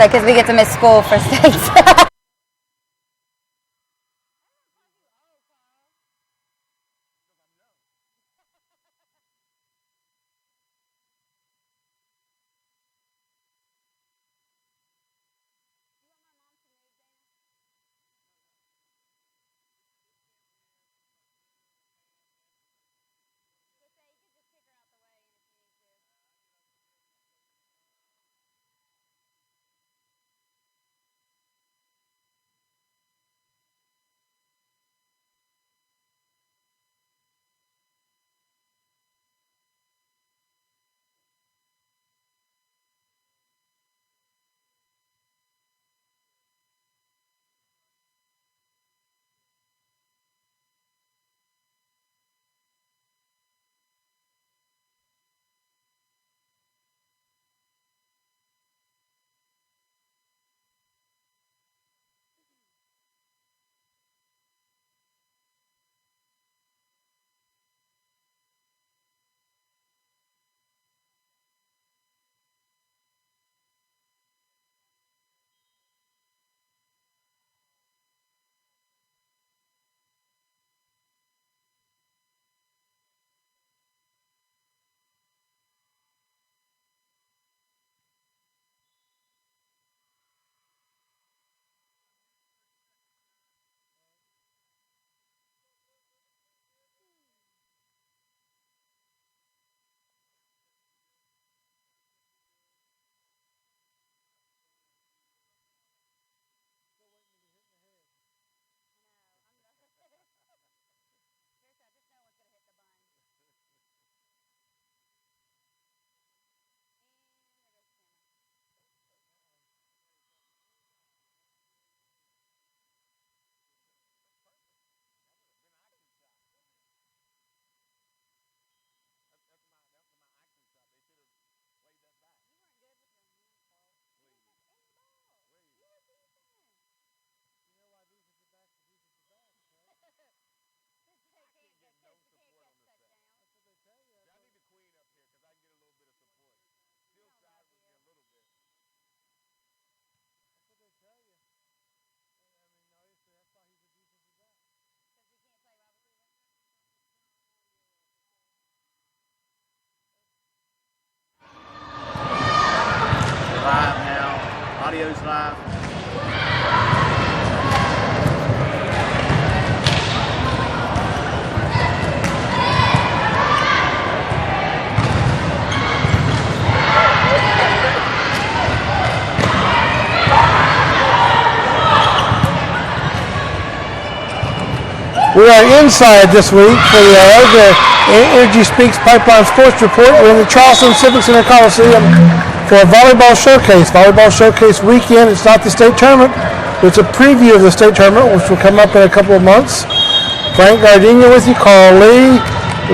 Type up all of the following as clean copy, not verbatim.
excited because we get to miss school for states. Live now. Audio's live. We are inside this week for the IOGA Energy Speaks Pipeline Sports Report. We're in the Charleston Civic Center Coliseum for a volleyball showcase. Volleyball showcase weekend. It's not the state tournament, but it's a preview of the state tournament, which will come up in a couple of months. Frank Gardenia with you, Carl Lee,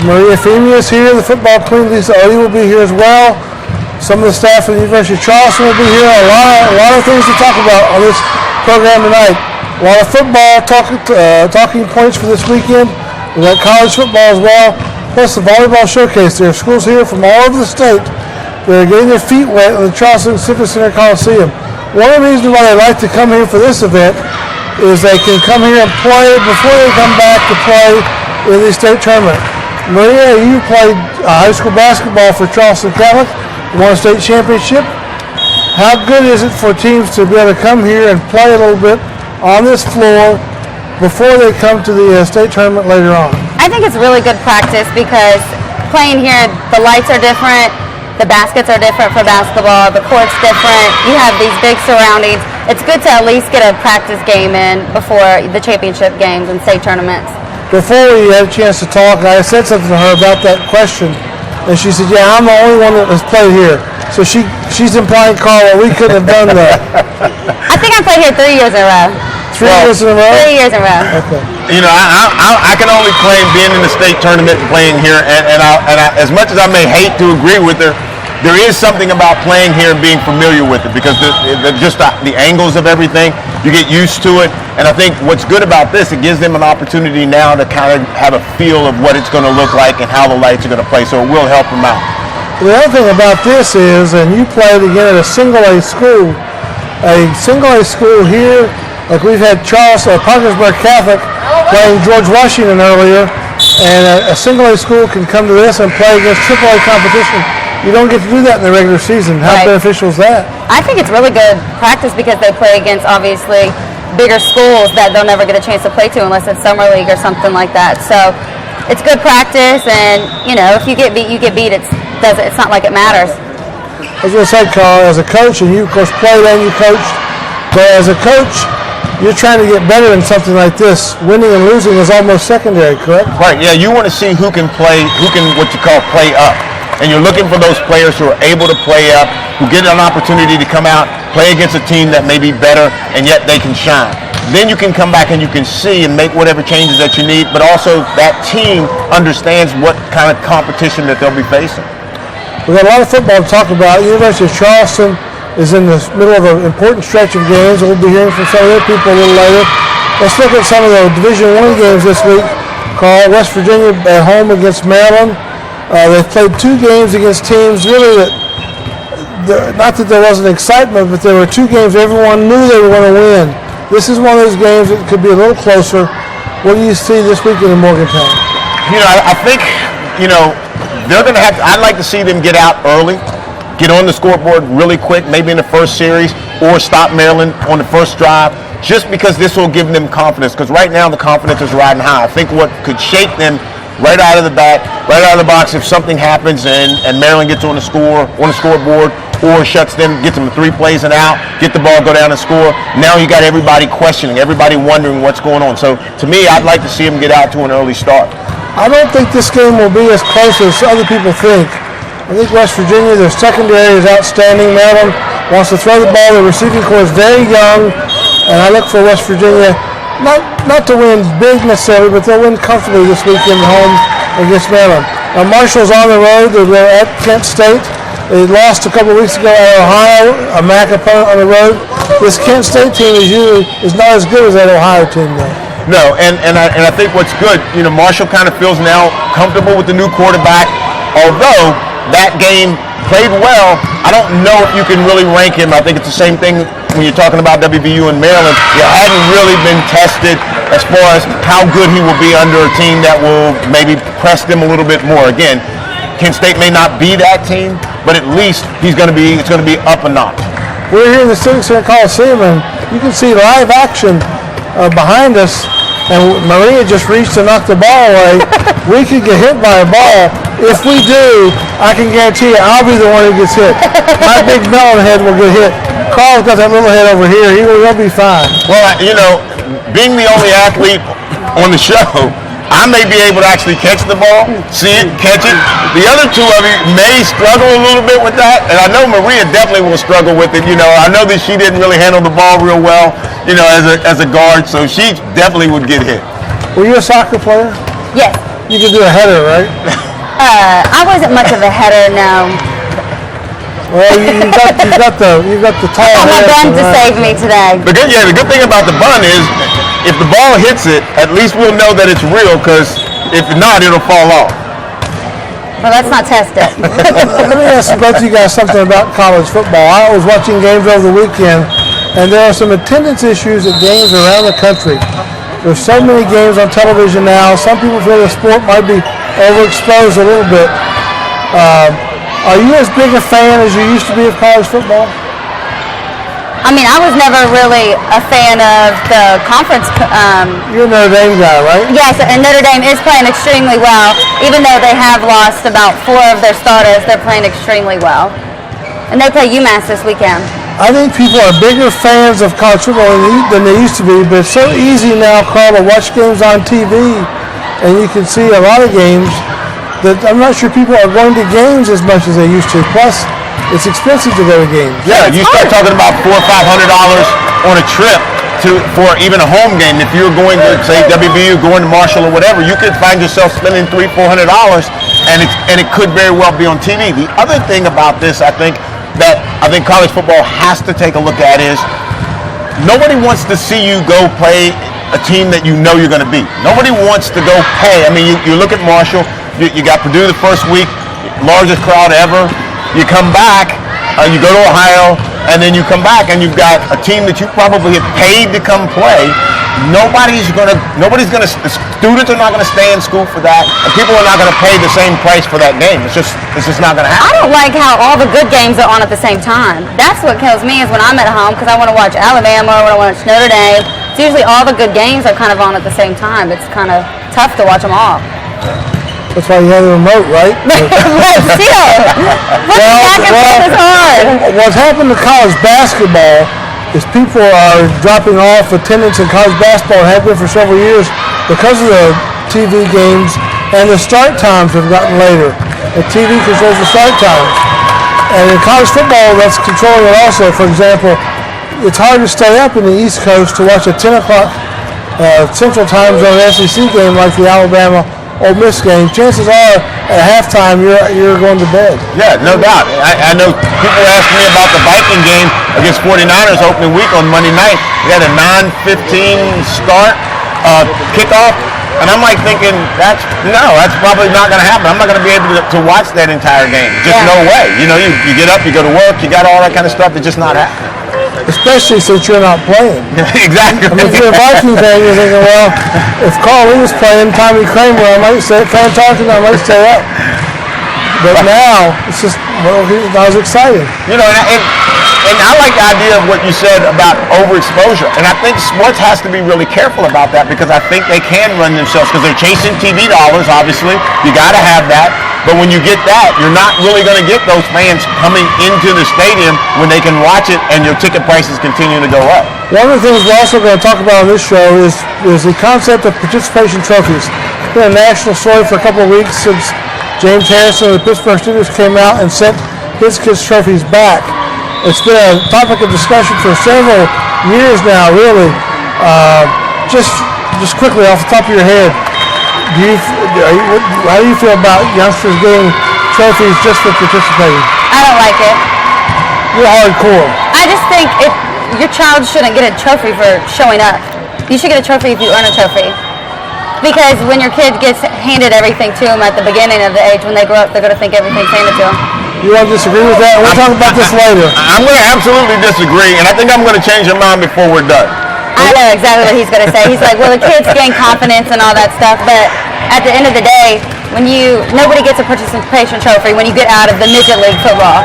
Maria Femia is here, the football queen Lisa Odie will be here as well. Some of the staff from the University of Charleston will be here. A lot of things to talk about on this program tonight. A lot of football talking points for this weekend. We got college football as well, plus the volleyball showcase. There are schools here from all over the state that are getting their feet wet in the Charleston Civic Center Coliseum. One of the reasons why they like to come here for this event is they can come here and play before they come back to play in the state tournament. Maria, you played high school basketball for Charleston Catholic. You won a state championship. How good is it for teams to be able to come here and play a little bit on this floor before they come to the state tournament later on? I think it's really good practice because playing here, the lights are different, the baskets are different for basketball, the court's different, you have these big surroundings. It's good to at least get a practice game in before the championship games and state tournaments. Before we had a chance to talk, I said something to her about that question, and she said, yeah, I'm the only one that has played here. So she's implying, Carl, well, we couldn't have done that. I think I played here 3 years in a row. 3 years in a row? 3 years in a row. Okay. You know, I can only claim being in the state tournament and playing here, and as much as I may hate to agree with her, there is something about playing here and being familiar with it because the angles of everything, you get used to it. And I think what's good about this, it gives them an opportunity now to kind of have a feel of what it's going to look like and how the lights are going to play, so it will help them out. The other thing about this is, and you played again at a single A school, a single A school here, like we've had Parkersburg Catholic playing George Washington earlier, and a single A school can come to this and play against Triple A competition. You don't get to do that in the regular season. How beneficial is that? I think it's really good practice because they play against obviously bigger schools that they'll never get a chance to play to unless it's summer league or something like that. So it's good practice, and if you get beat, you get beat. It's not like it matters. I was going to say, Carl, as a coach, and you of course played and you coached, but as a coach, you're trying to get better in something like this. Winning and losing is almost secondary, correct? Right. Yeah. You want to see who can what you call play up. And you're looking for those players who are able to play up, who get an opportunity to come out, play against a team that may be better, and yet they can shine. Then you can come back and you can see and make whatever changes that you need, but also that team understands what kind of competition that they'll be facing. We've got a lot of football to talk about. University of Charleston is in the middle of an important stretch of games. We'll be hearing from some of their people a little later. Let's look at some of the Division I games this week. Carl, West Virginia at home against Maryland. They've played 2 games against teams really not that there wasn't excitement, but there were 2 games everyone knew they were going to win. This is one of those games that could be a little closer. What do you see this weekend in Morgantown? I think, they're going to have to, I'd like to see them get out early, get on the scoreboard really quick, maybe in the first series, or stop Maryland on the first drive, just because this will give them confidence, because right now the confidence is riding high. I think what could shake them right out of the box if something happens and Maryland gets on the scoreboard, or shuts them, gets them 3 plays and out, get the ball, go down and score. Now you got everybody questioning, everybody wondering what's going on. So to me, I'd like to see them get out to an early start. I don't think this game will be as close as other people think. I think West Virginia, their secondary is outstanding. Maryland wants to throw the ball. The receiving corps is very young, and I look for West Virginia not to win big necessarily, but they'll win comfortably this weekend at home against Maryland. Now Marshall's on the road. They're at Kent State. They lost a couple of weeks ago at Ohio, a MAC opponent on the road. This Kent State team is not as good as that Ohio team though. No, and I think what's good, Marshall kind of feels now comfortable with the new quarterback. Although that game played well, I don't know if you can really rank him. I think it's the same thing when you're talking about WVU and Maryland. You hadn't really been tested as far as how good he will be under a team that will maybe press them a little bit more. Again, Kent State may not be that team, but at least it's going to be up a notch. We're here in the Civic Center Coliseum, and you can see live action behind us. And Maria just reached to knock the ball away. We could get hit by a ball. If we do, I can guarantee you I'll be the one who gets hit. My big melon head will get hit. Carl's got that little head over here. He'll be fine. Well, being the only athlete on the show, I may be able to actually catch the ball, see it, catch it. The other 2 of you may struggle a little bit with that, and I know Maria definitely will struggle with it. I know that she didn't really handle the ball real well, as a guard, so she definitely would get hit. Were you a soccer player? Yes. You could do a header, right? I wasn't much of a header, no. Well, you've got the tall I head. got my bun to save me today. The good thing about the bun is, if the ball hits it, at least we'll know that it's real, because if not, it'll fall off. Well, let's not test it. Let me ask both of you guys something about college football. I was watching games over the weekend, and there are some attendance issues at games around the country. There's so many games on television now. Some people feel the sport might be overexposed a little bit. Are you as big a fan as you used to be of college football? I mean, I was never really a fan of the conference. You're a Notre Dame guy, right? Yes, and Notre Dame is playing extremely well. Even though they have lost about 4 of their starters, they're playing extremely well. And they play UMass this weekend. I think people are bigger fans of college football than they used to be, but it's so easy now, Carl, to watch games on TV, and you can see a lot of games that I'm not sure people are going to games as much as they used to. Plus, it's expensive to go to games. Yeah, you start talking about $400 or $500 on a trip for even a home game. If you're going to, say, WVU, going to Marshall or whatever, you could find yourself spending $300-400, and it could very well be on TV. The other thing about this, I think college football has to take a look at is nobody wants to see you go play a team that you know you're going to beat. Nobody wants to go pay. I mean, you look at Marshall. You got Purdue the first week, largest crowd ever. You come back, You go to Ohio, and then you come back, and you've got a team that you probably have paid to come play. Nobody's gonna. Students are not gonna stay in school for that, and people are not gonna pay the same price for that game. It's just not gonna happen. I don't like how all the good games are on at the same time. That's what kills me is when I'm at home because I want to watch Alabama or I want to watch Notre Dame. It's usually all the good games are kind of on at the same time. It's kind of tough to watch them all. That's why you have the remote, right? But still, back and forth is hard. What's happened to college basketball is people are dropping off attendance in college basketball and have been for several years because of the TV games, and the start times have gotten later. The TV controls the start times. And in college football, that's controlling it also. For example, it's hard to stay up in the East Coast to watch a 10 o'clock Central Time Zone SEC game like the Alabama Ole Miss game. Chances are at halftime you're going to bed. Yeah, no doubt. I know people ask me about the Viking game against 49ers opening week on Monday night. We had a 9:15 start kickoff, and I'm like thinking that's probably not going to happen. I'm not going to be able to watch that entire game. Just no way. You know, you get up, you go to work, you got all that kind of stuff. It's just not happening. Especially since you're not playing. Exactly. I mean, if you're a Viking fan, you're thinking, well, if Carl Lee was playing, Tommy Kramer, I might stay up. But now, it's just, I was excited. You know, and I like the idea of what you said about overexposure. And I think sports has to be really careful about that because I think they can run themselves because they're chasing TV dollars, obviously. You got to have that. But when you get that, you're not really going to get those fans coming into the stadium when they can watch it and your ticket prices continue to go up. One of the things we're also going to talk about on this show is the concept of participation trophies. It's been a national story for a couple of weeks since James Harrison of the Pittsburgh Steelers came out and sent his kids' trophies back. It's been a topic of discussion for several years now, really. Just quickly, off the top of your head, how do you feel about youngsters getting trophies just for participating? I don't like it. You're hardcore. I just think your child shouldn't get a trophy for showing up. You should get a trophy if you earn a trophy. Because when your kid gets handed everything to them at the beginning of the age, when they grow up, they're going to think everything's handed to them. You want to disagree with that? We'll talk about this later. I'm going to absolutely disagree, and I think I'm going to change your mind before we're done. I know exactly what he's going to say. He's like, well, the kids gain confidence and all that stuff, but at the end of the day, nobody gets a participation trophy when you get out of the midget league football.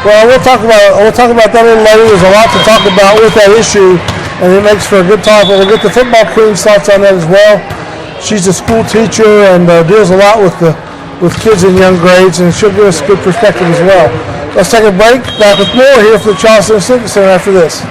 Well, we'll talk about that a little later. There's a lot to talk about with that issue, and it makes for a good talk. But we'll get the football queen's thoughts on that as well. She's a school teacher and deals a lot with kids in young grades, and she'll give us a good perspective as well. Let's take a break. Back with more here from the Charleston Civic Center after this.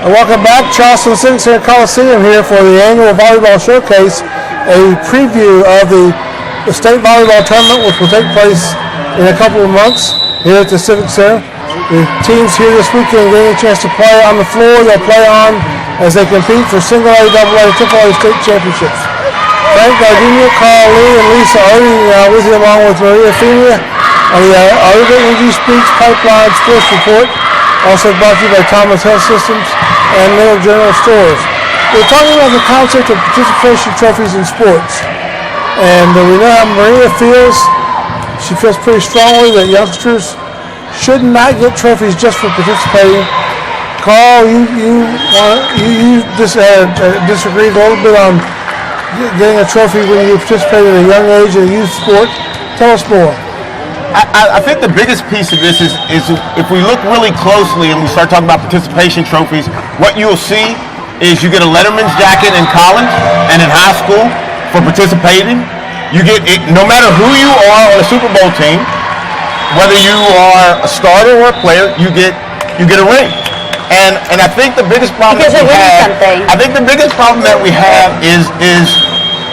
And welcome back, Charleston Civic Center Coliseum here for the annual volleyball showcase, a preview of the state volleyball tournament, which will take place in a couple of months here at the Civic Center. The teams here this weekend getting a chance to play on the floor. They'll play on as they compete for single A, double A, triple A state championships. Frank Gardenia, Carl Lee, and Lisa Odie with you along with Maria Fenia on the IOGA Energy Speaks Pipeline Sports Report, also brought to you by Thomas Health Systems and Middle General Stores. We're talking about the concept of participation trophies in sports. And we know how Maria feels. She feels pretty strongly that youngsters should not get trophies just for participating. Carl, you disagreed a little bit on getting a trophy when you participated at a young age in a youth sport. Tell us more. I think the biggest piece of this is if we look really closely and we start talking about participation trophies, what you'll see is you get a Letterman's jacket in college and in high school for participating. You get it, no matter who you are on a Super Bowl team, whether you are a starter or a player, you get a ring. And I think the biggest problem that we have is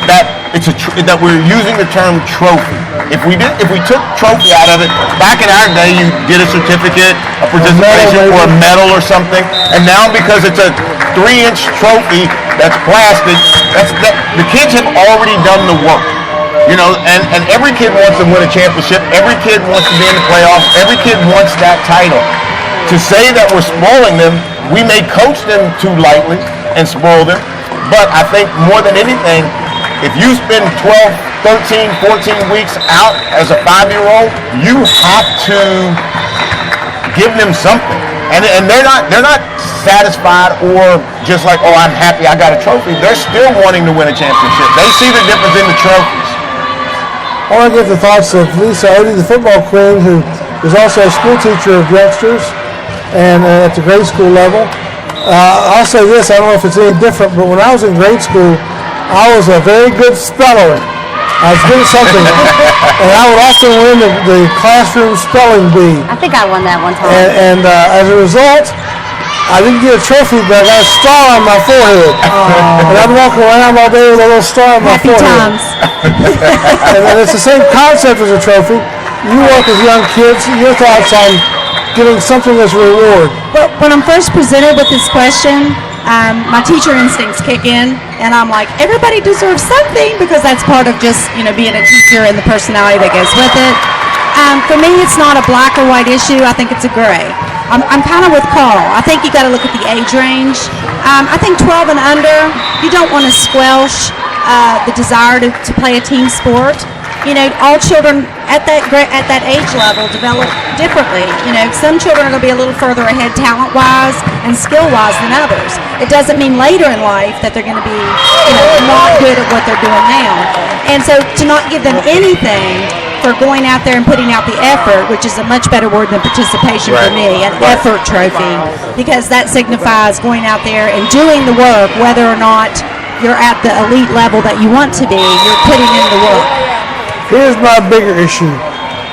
that that we're using the term trophy. If we took trophy out of it, back in our day, you get a certificate of participation or a medal or something. And now because it's a 3-inch trophy that's plastic, the kids have already done the work. You know, and every kid wants to win a championship. Every kid wants to be in the playoffs. Every kid wants that title. To say that we're spoiling them, we may coach them too lightly and spoil them. But I think more than anything, if you spend 12, 13, 14 weeks out as a 5-year-old, you have to give them something. And they're not satisfied or just like, oh, I'm happy I got a trophy. They're still wanting to win a championship. They see the difference in the trophies. I want to get the thoughts of Lisa Odie, the football queen, who is also a school teacher of youngsters and at the grade school level. I'll say this, I don't know if it's any different, but when I was in grade school, I was a very good speller. I was good at something. And I would often win the classroom spelling bee. I think I won that one time. And as a result, I didn't get a trophy, but I got a star on my forehead. And I'd walk around all day with a little star on my forehead. Happy times. And it's the same concept as a trophy. You work with young kids. Your thoughts on getting something as a reward? Well, when I'm first presented with this question, my teacher instincts kick in, and I'm like, everybody deserves something, because that's part of just, being a teacher and the personality that goes with it. For me, it's not a black or white issue. I think it's a gray. I'm kind of with Carl. I think you got to look at the age range. I think 12 and under, you don't want to squelch the desire to play a team sport. All children at that age level develop differently. Some children are going to be a little further ahead talent-wise and skill-wise than others. It doesn't mean later in life that they're going to be, not good at what they're doing now. And so to not give them anything for going out there and putting out the effort, which is a much better word than participation for me, an effort trophy, because that signifies going out there and doing the work, whether or not you're at the elite level that you want to be, you're putting in the work. Here's my bigger issue.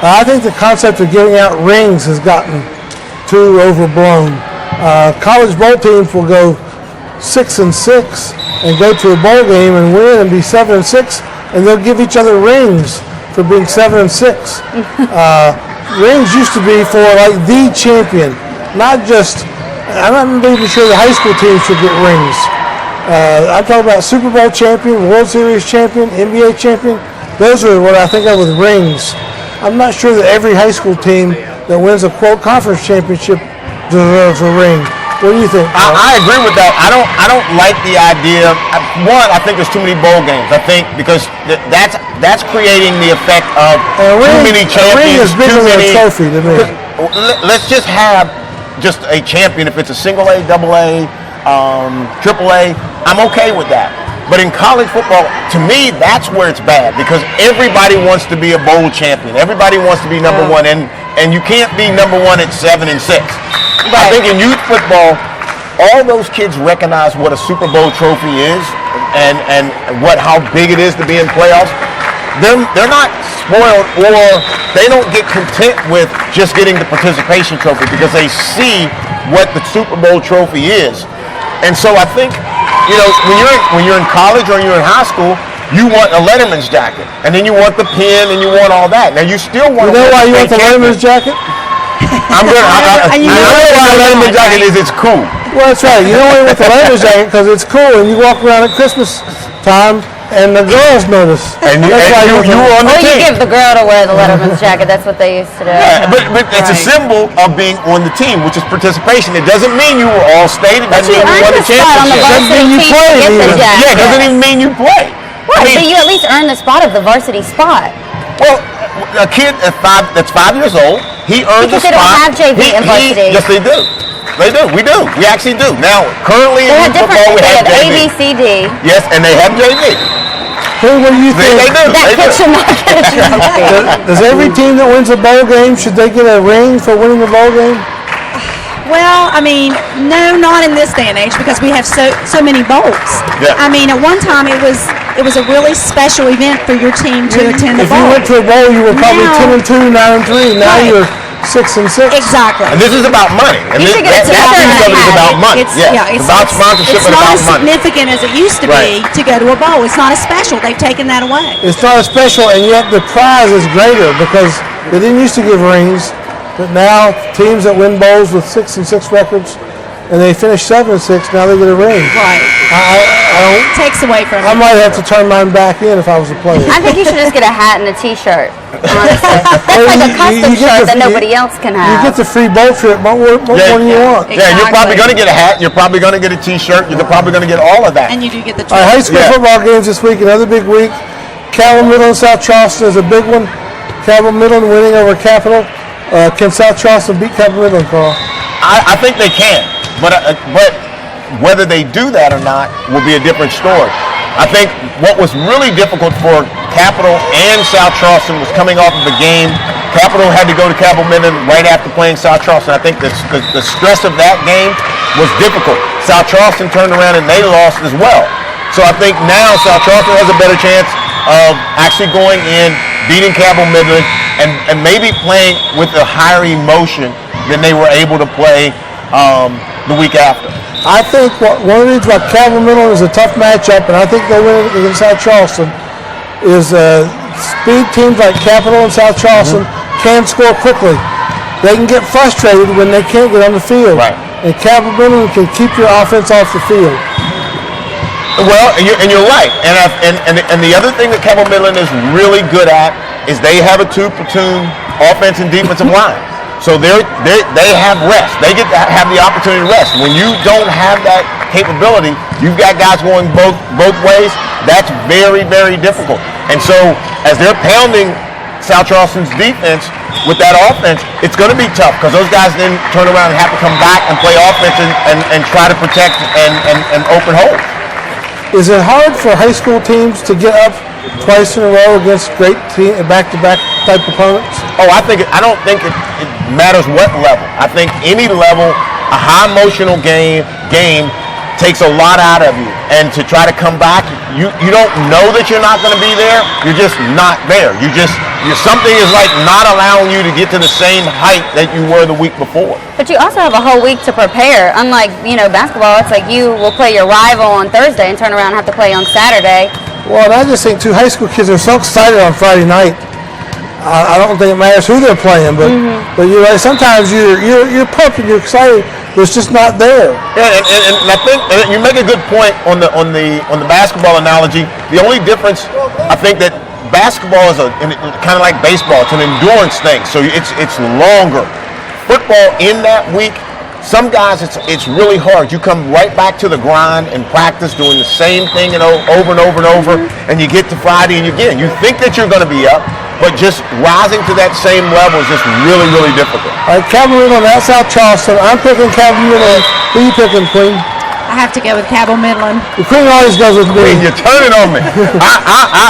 I think the concept of giving out rings has gotten too overblown. College bowl teams will go 6-6 and go to a bowl game and win and be 7-6, and they'll give each other rings for being 7-6. Rings used to be for like the champion, not just. I'm not even sure the high school teams should get rings. I'm talking about Super Bowl champion, World Series champion, NBA champion. Those are what I think of with rings. I'm not sure that every high school team that wins a quote conference championship deserves a ring. What do you think? I agree with that. I don't like the idea. One, I think there's too many bowl games. I think because that's creating the effect of too many champions. A ring is bigger than a trophy to me. Let's just have just a champion. If it's a single A, double A, triple A, I'm okay with that. But in college football, to me, that's where it's bad, because everybody wants to be a bowl champion. Everybody wants to be number one, and you can't be number one at 7-6. Right. I think in youth football, all those kids recognize what a Super Bowl trophy is and how big it is to be in playoffs. They're not spoiled, or they don't get content with just getting the participation trophy, because they see what the Super Bowl trophy is. And so I think, when you're in college or you're in high school, you want a Letterman's jacket, and then you want the pin, and you want all that. Now you still want. You know why you want the Letterman's jacket? I know why the Letterman's jacket is. It's cool. Well, that's right. You know why you want the Letterman's jacket because it's cool, and you walk around at Christmas time, and the girls notice. And you were on the Or you team. give the girl to wear the Letterman's jacket. That's what they used to do. Yeah, but it's a Right. symbol of being on the team, which is participation. It doesn't mean you were all state. It doesn't You mean you earned won a the spot on the championship. varsity you team to played get the even. jacket. Yeah, it doesn't even mean you play. Right, but you at least earned the spot of the varsity spot. Well, a kid that's 5 years old, he earns Because a they spot. don't have JV and varsity. Yes, they do. They do. We do. We actually do. Now, currently They in have youth football, different. we They have have A, JV. B, C, D. Yes, and they have JV. Hey, what do you They think? do. That They kid do. should not get a trophy. Does every team that wins a bowl game, should they get a ring for winning the bowl game? Well, I mean, no, not in this day and age because we have so many bowls. Yeah. I mean, at one time it was a really special event for your team to attend a If you bowl. went to a bowl, you were probably Now- 10-2, 9-3. Now Right. you're 6-6. Exactly. And this is about money. And You this, should get a that t-shirt piece and of a it is hat. about money. It's about sponsorship it's and not about as money. significant as it used to Right. be to go to a bowl. It's not as special. They've taken that away. It's not as special, and yet the prize is greater because they didn't used to give rings, but now teams that win bowls with 6-6 records and they finish 7-6, now they get a ring. Right. I Takes away from I it. might have to turn mine back in if I was a player. I think you should just get a hat and a T-shirt. Honestly, that's Well, like a you custom get shirt the- that nobody else can You have. get the free bowl trip. What more Yeah. do you want? Yeah, you're probably Exactly. going to get a hat. You're probably going to get a T-shirt. You're probably going to get all of that. And you do get the All right, high school Yeah. football games this week. Another big week. Capital Middle and South Charleston is a big one. Capital Middle winning over Capital. Can South Charleston beat Capital Middle, Carl? I think they can, but whether they do that or not will be a different story. I think what was really difficult for Capital and South Charleston was coming off of a game. Capital had to go to Capital Middle right after playing South Charleston. I think the stress of that game was difficult. South Charleston turned around and they lost as well. So I think now South Charleston has a better chance of actually going in, beating Capital Midland, and maybe playing with a higher emotion than they were able to play the week after. I think one of the reasons why Capital Middle is a tough matchup, and I think they win against South Charleston, is speed teams like Capital and South Charleston can score quickly. They can get frustrated when they can't get on the field. Right. And Capital Middle can keep your offense off the field. Well, and you're right. And the other thing that Capital Midland is really good at is they have a two-platoon offense and defensive line. So they have rest. They get to have the opportunity to rest. When you don't have that capability, you've got guys going both ways. That's very, very difficult. And so as they're pounding South Charleston's defense with that offense, it's going to be tough because those guys then turn around and have to come back and play offense and try to protect and open holes. Is it hard for high school teams to get up twice in a row against great back-to-back type opponents? Oh, I don't think it matters what level. I think any level, a high emotional game takes a lot out of you. And to try to come back, you don't know that you're not going to be there. You're just not there. Something is like not allowing you to get to the same height that you were the week before. But you also have a whole week to prepare. Unlike, basketball, it's like you will play your rival on Thursday and turn around and have to play on Saturday. Well, and I just think too, high school kids are so excited on Friday night. I don't think it matters who they're playing, but you're right. Sometimes you're pumped and you're excited, but it's just not there. Yeah, and I think you make a good point on the basketball analogy. The only difference, I think, that basketball is kind of like baseball. It's an endurance thing, so it's longer. Football in that week, some guys it's really hard. You come right back to the grind and practice doing the same thing and over and over and over, and you get to Friday and again you think that you're going to be up, but just rising to that same level is just really, really difficult. All right, Capital Middle and South Charleston. I'm picking Capital Middle. Who are you picking, Queen? I have to go with Cabell Midland. The Queen always goes with me. You're turning on me.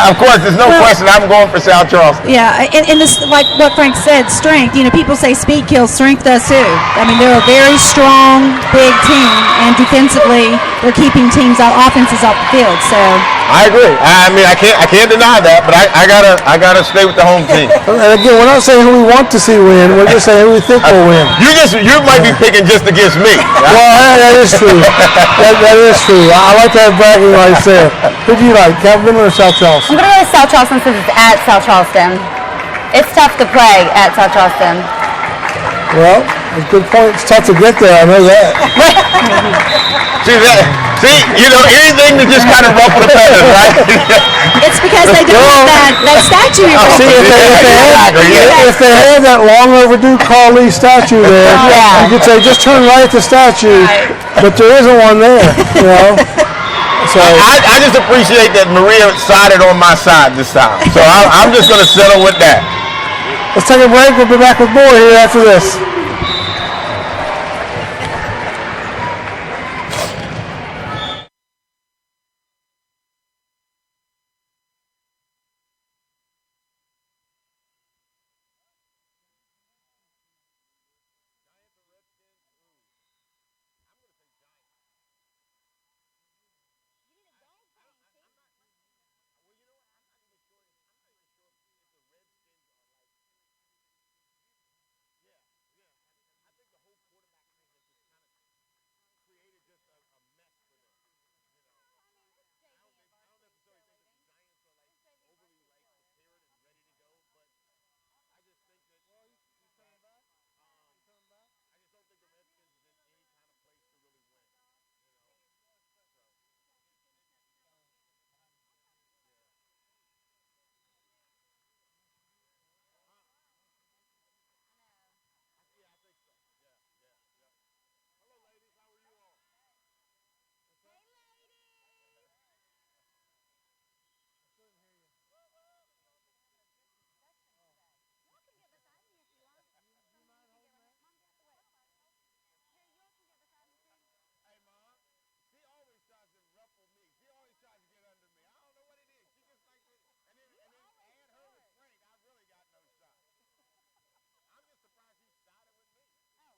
Of course, there's no question I'm going for South Charleston. Yeah, and this, like what Frank said, strength. People say speed kills, strength does too. I mean, they're a very strong, big team, and defensively, they're keeping teams offenses off the field. So I agree. I mean, I can't deny that, but I gotta stay with the home team. And again, we're not saying who we want to see win. We're just saying who we think will win. You might be picking just against me. Well, that is true. That is true. I like that bragging rights there. Who do you like, Calvin or South Charleston? I'm going to go with South Charleston since it's at South Charleston. It's tough to play at South Charleston. Well, a good point. It's tough to get there. I know that. See, you know, anything to just kind of ruffle the feathers, right? It's because they don't have that statue. See, if they had that long overdue Carl Lee statue there, you could say just turn right at the statue, but there isn't one there. You know. So I just appreciate that Maria sided on my side this time. So I'm just going to settle with that. let's take a break. We'll be back with more here after this.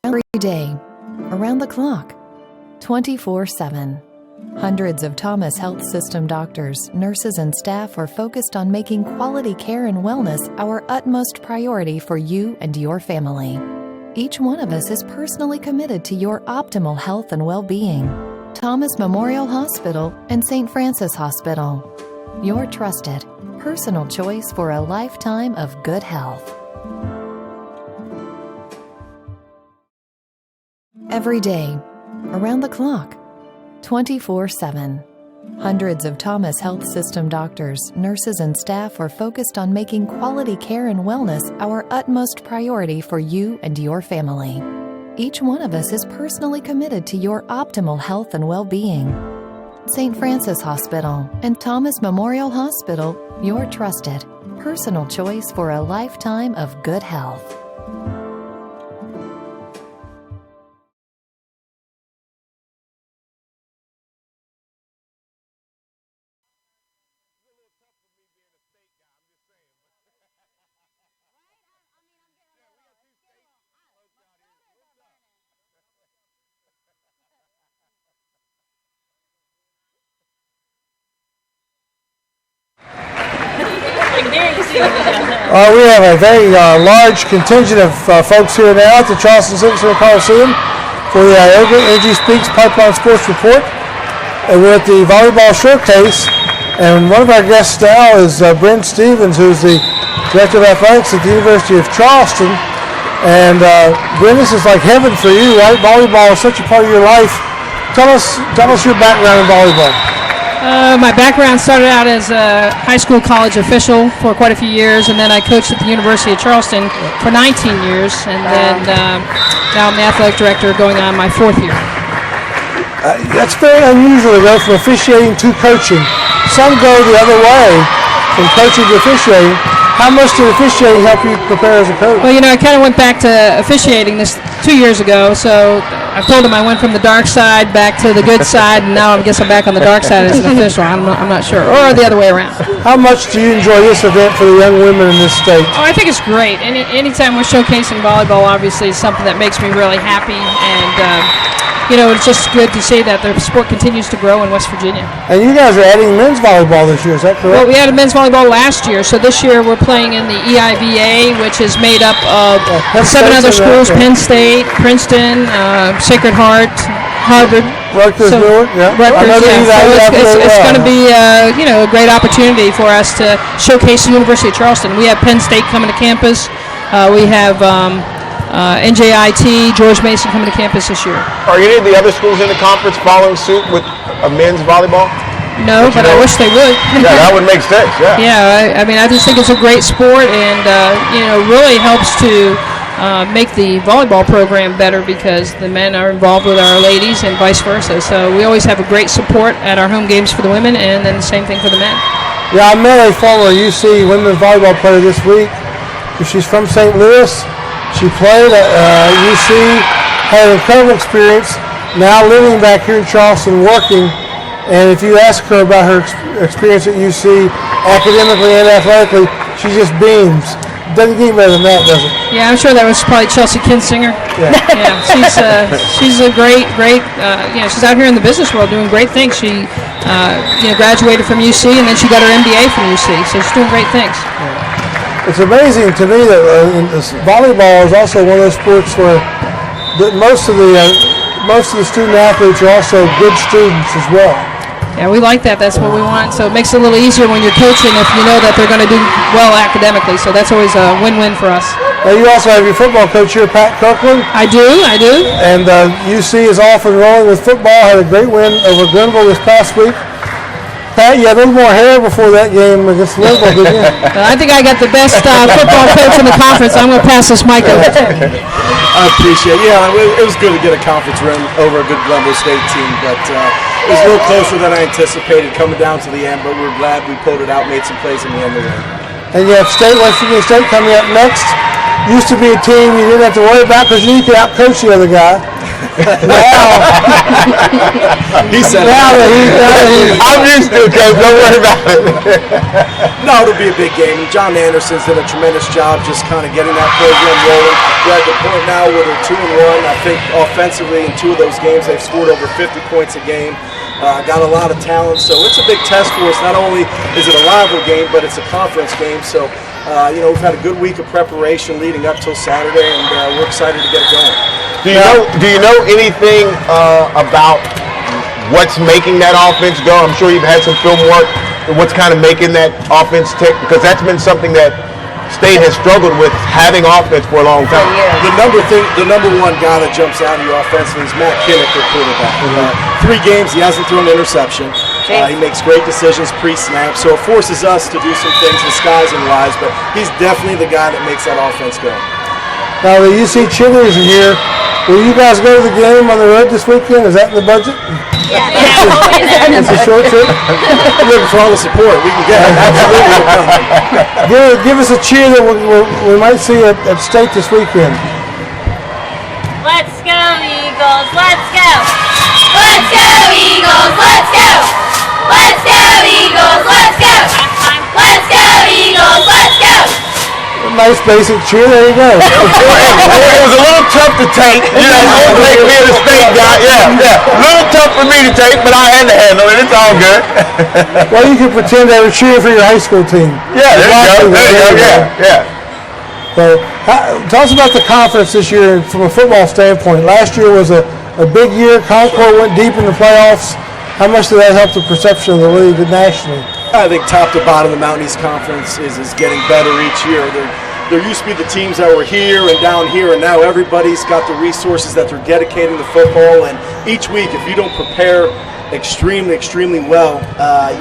Every day, around the clock, 24/7. Hundreds of Thomas Health System doctors, nurses, and staff are focused on making quality care and wellness our utmost priority for you and your family. Each one of us is personally committed to your optimal health and well-being. Thomas Memorial Hospital and St. Francis Hospital. Your trusted, personal choice for a lifetime of good health. Every day, around the clock, 24/7. Hundreds of Thomas Health System doctors, nurses, and staff are focused on making quality care and wellness our utmost priority for you and your family. Each one of us is personally committed to your optimal health and well-being. St. Francis Hospital and Thomas Memorial Hospital, your trusted, personal choice for a lifetime of good health. We have a very large contingent of folks here now at the Charleston Civic Center Coliseum for the IOGA Energy Speaks Pipeline Sports Report. And we're at the Volleyball Showcase, and one of our guests now is Brent Stevens, who's the Director of Athletics at the University of Charleston. And Brent, this is like heaven for you, right? Volleyball is such a part of your life. Tell us your background in volleyball. My background started out as a high school college official for quite a few years, and then I coached at the University of Charleston for 19 years, and then now I'm the athletic director going on my 4th year. That's very unusual to go from officiating to coaching. Some go the other way, from coaching to officiating. How much did officiating help you prepare as a coach? Well, I kind of went back to officiating this 2 years ago, so I've told him I went from the dark side back to the good side, and now I guess I'm back on the dark side as an official. I'm not sure, or the other way around. How much do you enjoy this event for the young women in this state? Oh, I think it's great. Anytime we're showcasing volleyball, obviously, is something that makes me really happy, and it's just good to see that the sport continues to grow in West Virginia. And you guys are adding men's volleyball this year, is that correct? Well, we had men's volleyball last year, so this year we're playing in the EIVA, which is made up of 7 other schools: Penn State, Princeton, Sacred Heart, Harvard. Rutgers, Newark, yeah. Rutgers, yeah. So it's going to be a great opportunity for us to showcase the University of Charleston. We have Penn State coming to campus. We have NJIT, George Mason coming to campus this year. Are any of the other schools in the conference following suit with men's volleyball? No, but I wish they would. Yeah, that would make sense. Yeah. Yeah, I just think it's a great sport, and really helps to make the volleyball program better because the men are involved with our ladies and vice versa. So we always have a great support at our home games for the women, and then the same thing for the men. Yeah, I met a former UC women's volleyball player this week. She's from St. Louis. She played at UC, had an incredible experience, now living back here in Charleston, working. And if you ask her about her experience at UC, academically and athletically, she just beams. Doesn't get any better than that, does it? Yeah, I'm sure that was probably Chelsea Kinsinger. Yeah, she's a great. She's out here in the business world doing great things. She, graduated from UC and then she got her MBA from UC, so she's doing great things. Yeah. It's amazing to me that volleyball is also one of those sports where most of the student athletes are also good students as well. Yeah, we like that. That's what we want. So it makes it a little easier when you're coaching if you know that they're going to do well academically. So that's always a win-win for us. Now you also have your football coach here, Pat Kirkland. I do. And UC is off and rolling with football. Had a great win over Glenville this past week. Pat, you had a little more hair before that game against Louisville, didn't you? I think I got the best football coach in the conference. I'm going to pass this mic over to him. I appreciate it. Yeah, it was good to get a conference win over a good Glenville State team, but it was a little closer than I anticipated coming down to the end, but we're glad we pulled it out, made some plays in the end of the game. And you have West Virginia State coming up next. Used to be a team you didn't have to worry about because you could out-coach the other guy. Now, he said I'm used to it, Coach. Don't worry about it. No, it'll be a big game. John Anderson's done a tremendous job just kind of getting that program rolling. We're at the point now where they're 2-1. I think offensively in 2 of those games they've scored over 50 points a game. Got a lot of talent, so it's a big test for us. Not only is it a rival game, but it's a conference game. So, we've had a good week of preparation leading up till Saturday, and we're excited to get it going. Do you know anything about what's making that offense go? I'm sure you've had some film work. What's kind of making that offense tick? Because that's been something that State has struggled with, having offense for a long time. The number one guy that jumps out at you offensively is Matt Kinnick, the quarterback. 3 games, he hasn't thrown an interception. He makes great decisions pre-snap, so it forces us to do some things disguised and wise, but he's definitely the guy that makes that offense go. Now the UC cheerleaders are here. Will you guys go to the game on the road this weekend? Is that in the budget? Yeah, we'll be there. It's a short trip. We're looking for all the support we can get. Absolutely. Give us a cheer that we might see at State this weekend. Let's go, Eagles! Let's go! Let's go, Eagles! Let's go! Let's go, Eagles! Let's go! Let's go, Eagles! Let's go! Nice basic cheer. There you go. It was a little tough to take. Don't take me as a State guy. Yeah. A little tough for me to take, but I had to handle it. It's all good. Well, you can pretend they were cheering for your high school team. Yeah, there you go. Yeah. So, tell us about the conference this year from a football standpoint. Last year was a big year. Concord went deep in the playoffs. How much did that help the perception of the league nationally? I think top to bottom, the Mountain East Conference is getting better each year. There used to be the teams that were here and down here, and now everybody's got the resources that they're dedicating to football. And each week, if you don't prepare extremely well,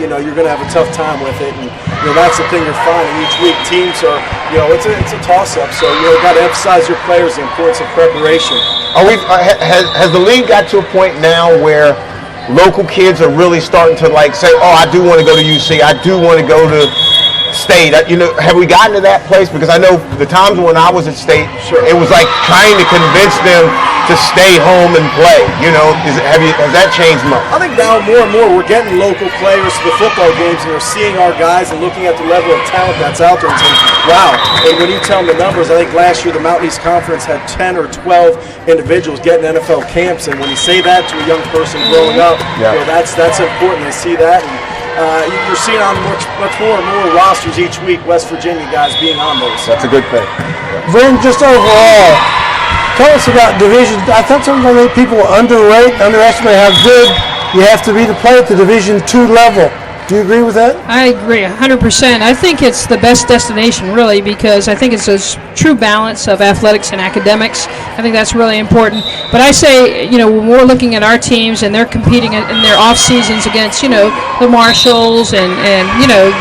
you're going to have a tough time with it. And that's the thing you're finding each week. Teams are, it's a toss-up. So got to emphasize your players, the importance of preparation. Has the league got to a point now where local kids are really starting to say, oh, I do want to go to UC, I do want to go to State? Have we gotten to that place? Because I know the times when I was at State, it was like trying to convince them to stay home and play. Has that changed much? I think now more and more we're getting local players to the football games, and they're seeing our guys and looking at the level of talent that's out there and saying, wow. And when you tell them the numbers, I think last year the Mountain East Conference had 10 or 12 individuals getting NFL camps. And when you say that to a young person growing up, that's important. They see that. And you're seeing on much more and more rosters each week, West Virginia guys being on those. That's a good thing. Vern, just overall, tell us about division. I thought sometimes people underestimate how good you have to be to play at the Division II level. Do you agree with that? I agree 100%. I think it's the best destination, really, because I think it's a true balance of athletics and academics. I think that's really important. But I say, when we're looking at our teams and they're competing in their off seasons against, the Marshalls and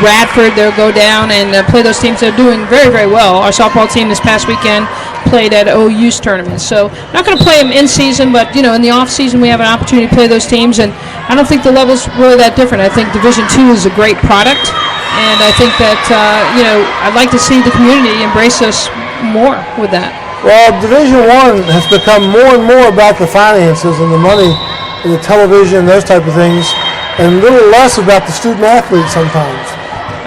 Radford, they'll go down and play those teams. They're doing very, very well. Our softball team this past weekend played at OU's tournament. So not going to play them in season, but in the off season we have an opportunity to play those teams, and I don't think the level's really that different. I think Division II is a great product, and I think that I'd like to see the community embrace us more with that. Well, Division I has become more and more about the finances and the money and the television and those type of things, and a little less about the student athletes sometimes.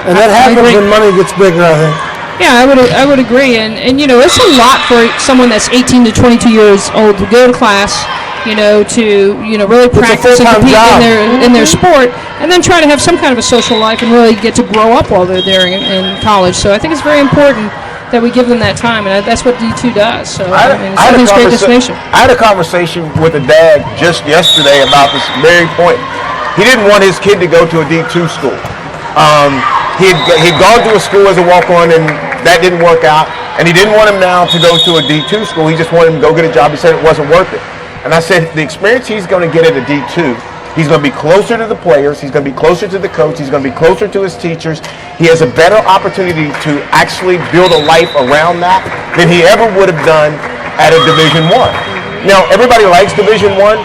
And that happens when money gets bigger, I think. Yeah, I would agree, and it's a lot for someone that's 18 to 22 years old to go to class, to really practice and compete in their sport, and then try to have some kind of a social life and really get to grow up while they're there in college. So I think it's very important that we give them that time, and that's what D2 does. So it's a great destination. I had a conversation with a dad just yesterday about this very point. He didn't want his kid to go to a D2 school. He'd gone to a school as a walk-on, and that didn't work out. And he didn't want him now to go to a D2 school. He just wanted him to go get a job. He said it wasn't worth it. And I said, the experience he's going to get at a D2, he's going to be closer to the players. He's going to be closer to the coach. He's going to be closer to his teachers. He has a better opportunity to actually build a life around that than he ever would have done at a Division I. Now, everybody likes Division I.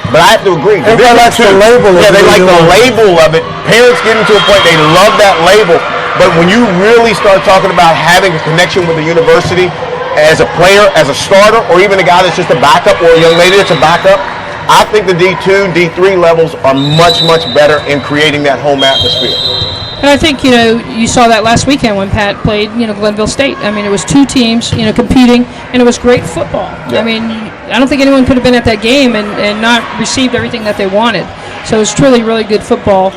But I have to agree. Everybody likes the label. Yeah, they like the label of it. Parents getting to a point they love that label. But when you really start talking about having a connection with the university as a player, as a starter, or even a guy that's just a backup or a young lady that's a backup, I think the D2, D3 levels are much, much better in creating that home atmosphere. And I think, you saw that last weekend when Pat played, Glenville State. I mean, it was two teams, competing, and it was great football. Yeah. I mean, I don't think anyone could have been at that game and not received everything that they wanted. So it was truly really good football.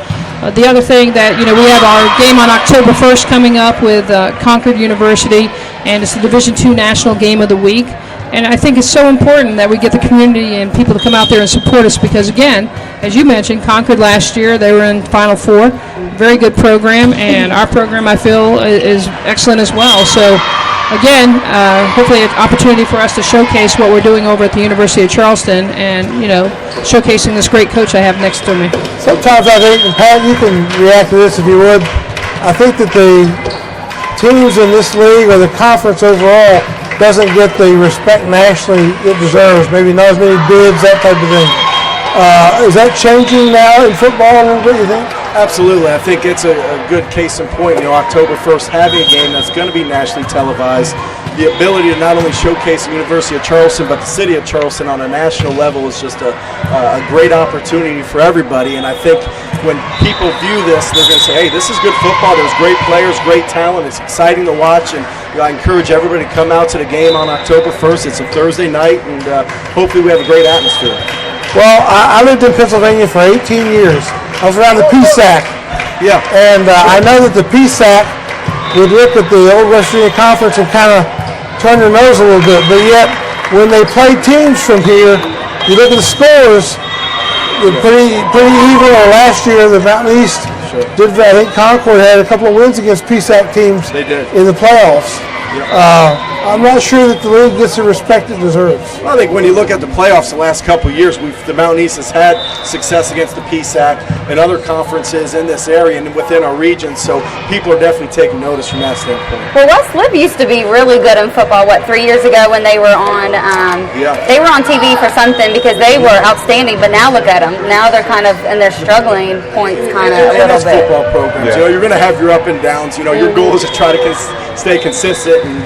The other thing that, we have our game on October 1st coming up with Concord University, and it's the Division II National Game of the Week. And I think it's so important that we get the community and people to come out there and support us because, again, as you mentioned, Concord last year, they were in Final Four. Very good program, and our program, I feel, is excellent as well. So, again, hopefully an opportunity for us to showcase what we're doing over at the University of Charleston and, showcasing this great coach I have next to me. Sometimes I think, and Pat, you can react to this if you would, I think that the teams in this league or the conference overall doesn't get the respect nationally it deserves. Maybe not as many bids, that type of thing. Is that changing now in football a little bit, you think? Absolutely. I think it's a good case in point. October 1st, having a game that's going to be nationally televised, the ability to not only showcase the University of Charleston, but the city of Charleston on a national level is just a great opportunity for everybody. And I think when people view this, they're going to say, hey, this is good football. There's great players, great talent. It's exciting to watch. And I encourage everybody to come out to the game on October 1st. It's a Thursday night, and hopefully we have a great atmosphere. Well, I lived in Pennsylvania for 18 years. I was around the PSAC. Yeah. And I know that the PSAC would look at the old West Virginia Conference and kind of turn their nose a little bit. But yet, when they play teams from here, you look at the scores, they're pretty even. Or last year, the Mountain East did. I think Concord had a couple of wins against PSAC teams. They did. In the playoffs. Yep. I'm not sure that the league gets the respect it deserves. Well, I think when you look at the playoffs the last couple of years, the Mountain East has had success against the PSAC and other conferences in this area and within our region, so people are definitely taking notice from that standpoint. Well, West Lib used to be really good in football, 3 years ago when they were on they were on TV for something because they were outstanding, but now look at them. Now they're kind of in their struggling points kind of a little bit. Football programs. Yeah. You're going to have your up and downs. Your goal is to try to stay consistent, and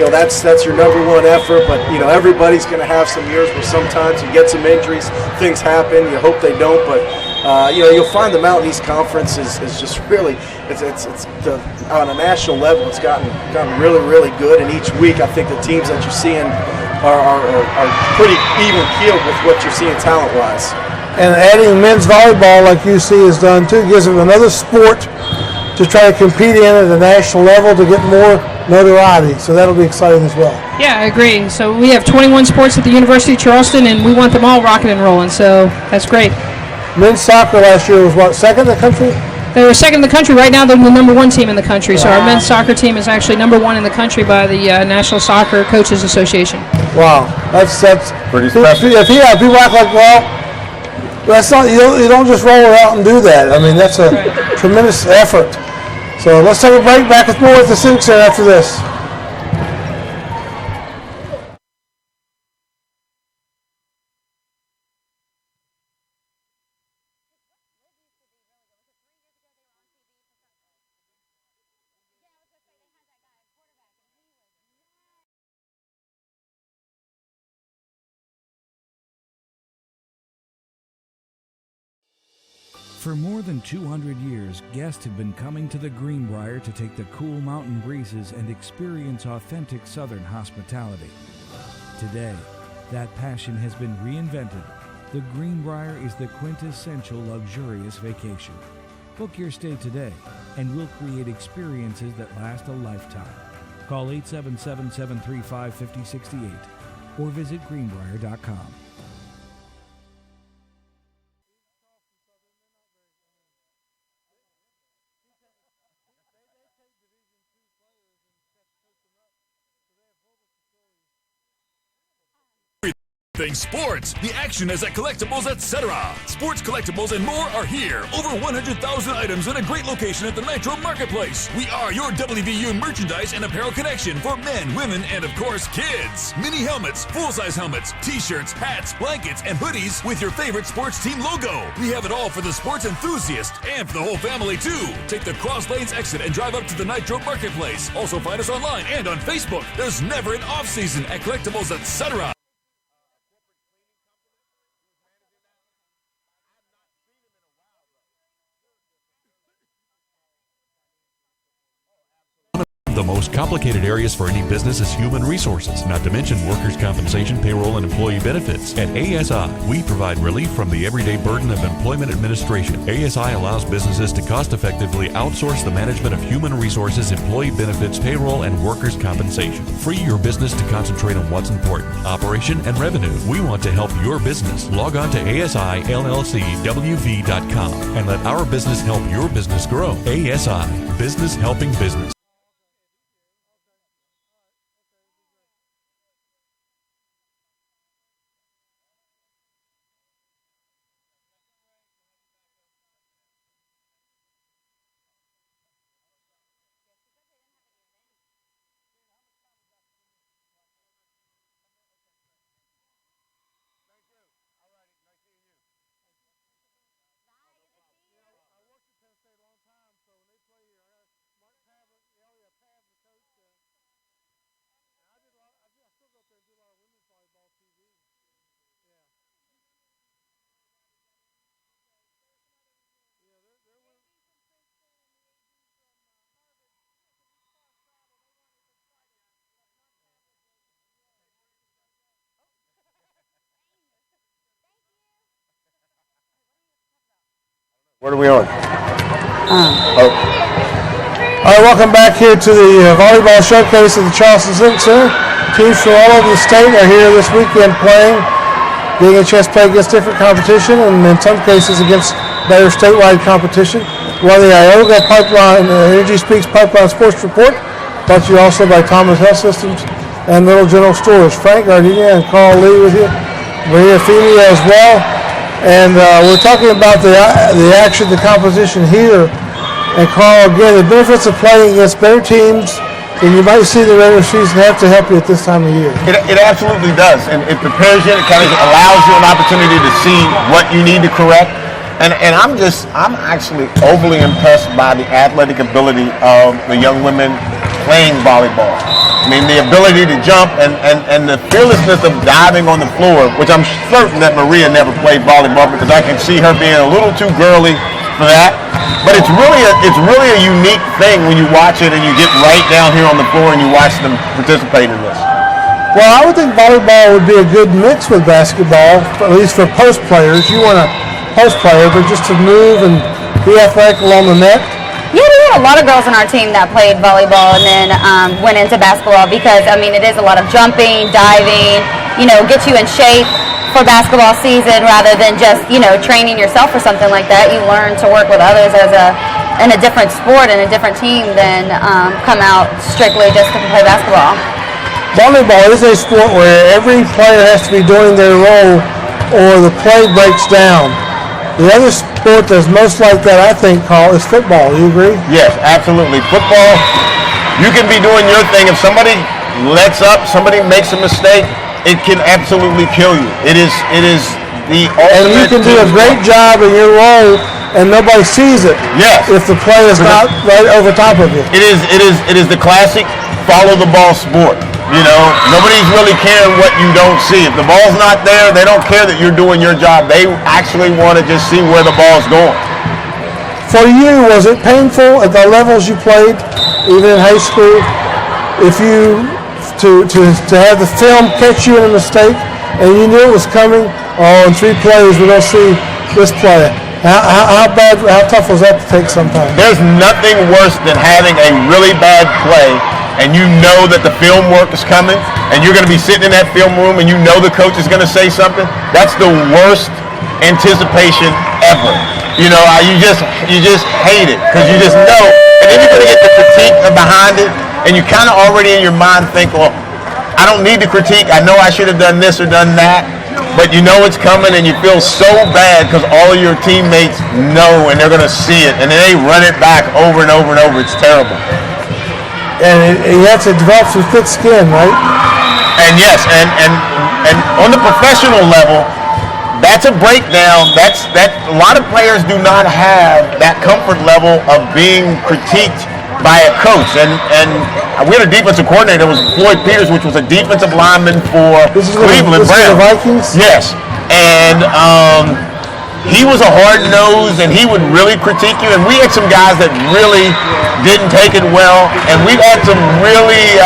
that's your number one effort. But everybody's going to have some years where sometimes you get some injuries, things happen. You hope they don't, but You'll find the Mountain East Conference is just really, on a national level, it's gotten really, really good. And each week, I think the teams that you're seeing are pretty even keeled with what you're seeing talent-wise. And adding men's volleyball, like UC has done too, gives them another sport to try to compete in at the national level to get more notoriety. So that'll be exciting as well. Yeah, I agree. So we have 21 sports at the University of Charleston, and we want them all rocking and rolling. So that's great. Men's soccer last year was what, second in the country? They were second in the country. Right now, they're the number one team in the country. So our men's soccer team is actually number one in the country by the National Soccer Coaches Association. Wow, that's pretty special. If people act like, well, that's not, you don't just roll it out and do that. I mean, that's a tremendous effort. So let's take a break. Back with more at the Civic Center after this. For more than 200 years, guests have been coming to the Greenbrier to take the cool mountain breezes and experience authentic Southern hospitality. Today, that passion has been reinvented. The Greenbrier is the quintessential luxurious vacation. Book your stay today, and we'll create experiences that last a lifetime. Call 877-735-5068 or visit greenbrier.com. Sports. The action is at Collectibles, etc. Sports, collectibles, and more are here. Over 100,000 items in a great location at the Nitro Marketplace. We are your WVU merchandise and apparel connection for men, women, and of course, kids. Mini helmets, full-size helmets, t-shirts, hats, blankets, and hoodies with your favorite sports team logo. We have it all for the sports enthusiast and for the whole family, too. Take the Cross Lanes exit and drive up to the Nitro Marketplace. Also find us online and on Facebook. There's never an off-season at Collectibles, etc. The most complicated areas for any business is human resources, not to mention workers' compensation, payroll, and employee benefits. At ASI, we provide relief from the everyday burden of employment administration. ASI allows businesses to cost-effectively outsource the management of human resources, employee benefits, payroll, and workers' compensation. Free your business to concentrate on what's important, operation and revenue. We want to help your business. Log on to ASILLCWV.com and let our business help your business grow. ASI, business helping business. What are we on? All right, welcome back here to the volleyball showcase at the Charleston Civic Center. Teams from all over the state are here this weekend playing, getting a chance to play against different competition, and in some cases against better statewide competition. While the IOGA Pipeline, Energy Speaks Pipeline Sports Report, brought to you also by Thomas Health Systems and Little General Stores. Frank Gardenia and Carl Lee with you, Maria Feeney as well. And we're talking about the action, the composition here. And Carl, again, the benefits of playing against better teams than you might see in the regular season have to help you at this time of year. It absolutely does. And it prepares you. It kind of allows you an opportunity to see what you need to correct. And I'm actually overly impressed by the athletic ability of the young women playing volleyball. I mean, the ability to jump and the fearlessness of diving on the floor, which I'm certain that Maria never played volleyball because I can see her being a little too girly for that. But it's really a unique thing when you watch it and you get right down here on the floor and you watch them participate in this. Well, I would think volleyball would be a good mix with basketball, at least for post players. You want a post player, but just to move and be athletic along the net. Yeah, we had a lot of girls on our team that played volleyball and then went into basketball because, I mean, it is a lot of jumping, diving, get you in shape for basketball season rather than just, training yourself for something like that. You learn to work with others in a different sport and a different team than come out strictly just to play basketball. Volleyball is a sport where every player has to be doing their role or the play breaks down. The other sport that's most like that, I think, Carl, is football. You agree? Yes, absolutely. Football, you can be doing your thing. If somebody lets up, somebody makes a mistake, it can absolutely kill you. It is the ultimate. And you can do a great job in your role, and nobody sees it. Yes. If the play is not right over top of you. It is the classic follow the ball sport. Nobody's really caring what you don't see. If the ball's not there, they don't care that you're doing your job. They actually want to just see where the ball's going. For you, was it painful at the levels you played, even in high school, if you to have the film catch you in a mistake and you knew it was coming? Oh, in 3 plays we're gonna see this play. How tough was that to take sometimes? There's nothing worse than having a really bad play and you know that the film work is coming and you're going to be sitting in that film room and you know the coach is going to say something. That's the worst anticipation ever. You just hate it because you just know. And then you're going to get the critique behind it and you kind of already in your mind think, well, I don't need the critique. I know I should have done this or done that. But you know it's coming and you feel so bad because all of your teammates know and they're going to see it and then they run it back over and over and over. It's terrible. And you have to develop some thick skin, right? And yes, and on the professional level, that's a breakdown. That a lot of players do not have that comfort level of being critiqued by a coach. And we had a defensive coordinator, it was Floyd Peters, which was a defensive lineman for Cleveland Browns. The Vikings? Yes. And he was a hard nose and he would really critique you. And we had some guys that really didn't take it well. And we've had some really